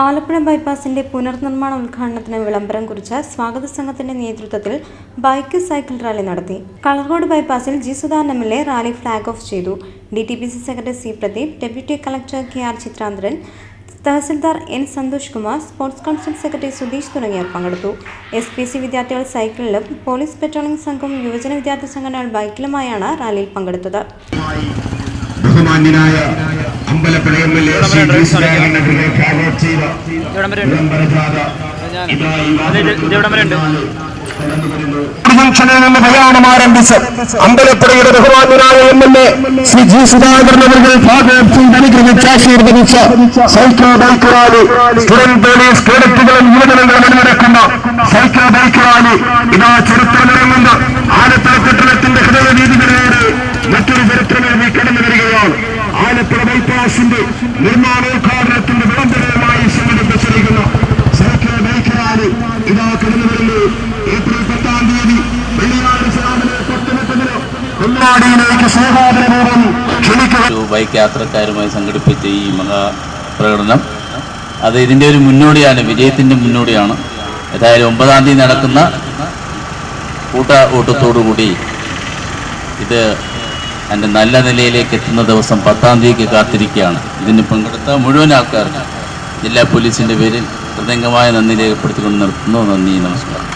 ആലപ്പുഴ ബൈപ്പാസിന്റെ പുനർനിർമ്മാണ ഉദ്ഘാടനത്തിന് വിളംബരം കുറിച്ച് സ്വാഗത സംഘത്തിന്റെ നേതൃത്വത്തിൽ ബൈക്ക് സൈക്കിൾ റാലി നടത്തി. കളർകോട് ബൈപ്പാസിൽ G Sudhakaran MLA rally flag off ചെയ്തു. DTPC secretary C Pradeep, deputy collector KR Chithrantharan, tahsildar N Santhosh Kumar, sports council secretary Sudheesh തുടങ്ങിയവർ പങ്കെടുത്തു. SPC വിദ്യാർത്ഥികൾ സൈക്കിളിലും പോലീസ് പെട്രോളിംഗ് സംഘവും യുവജന വിദ്യാർത്ഥി സംഘടനകൾ ബൈക്കിലുമായാണ് റാലിയിൽ പങ്കെടുത്തത്. ബഹുമാന്യനായ അമ്പലപ്പുഴ MLA ശ്രീ ജി സുധാകരനെ ഫ്ളാഗ് ചെയ്ത പ്രയാണം ആരംഭിച്ച് അമ്പലപ്പുഴയുടെ ബഹുമാന്യനായ MLA ശ്രീ ജി സുധാകരൻ അനുഗ്രഹിച്ചാശീർവദിച്ച cycle bike rally, student police കേഡറ്റുകളും യുവജനങ്ങളും അണിനിരക്കുന്ന സൈക്കിൾ ബൈക്ക് റാലി ഇതാ ചരിത്രമിറങ്ങുന്ന ആലപ്പുഴ പട്ടണത്തിന്റെ ഹൃദയവീതികളിലൂടെ മറ്റൊരു ചരിത്രമേറി കടന്നു വരികയാണ്. ആലപ്പുഴ ബൈപ്പാസിന്റെ നിർമ്മാണോദ്ഘാടനത്തിന്റെ വിളംബരവുമായി സംഘടിപ്പിച്ചിരിക്കുന്ന സൈക്കിൾ ബൈക്ക് റാലി ഇതാ കടന്നു വരുന്നു. ഏപ്രിൽ 10-ാം തീയതി വെള്ളിയാഴ്ച രാവിലെ 10:30 കൊങ്ങാടിയിലേക്ക് സ്നേഹാദരപൂർവ്വം ക്ഷണിക്കുക. ബൈക്ക് യാത്രക്കാരുമായി സംഘടിപ്പിച്ച ഈ മഹാപ്രകടനം അത് ഇതിൻ്റെ ഒരു മുന്നോടിയാണ്, വിജയത്തിൻ്റെ മുന്നോടിയാണ്. ഏതായാലും 9-ാം തീയതി നടക്കുന്ന കൂട്ടത്തോടുകൂടി ഇത് അതിൻ്റെ നല്ല നിലയിലേക്ക് എത്തുന്ന ദിവസം 10-ാം തീയതിക്ക് കാത്തിരിക്കുകയാണ്. ഇതിന് പങ്കെടുത്ത മുഴുവൻ ആൾക്കാർക്കും ജില്ലാ പോലീസിൻ്റെ പേരിൽ ഹൃദയംഗമായ നന്ദി രേഖപ്പെടുത്തിക്കൊണ്ട് നിർത്തുന്നു. നന്ദി, നമസ്കാരം.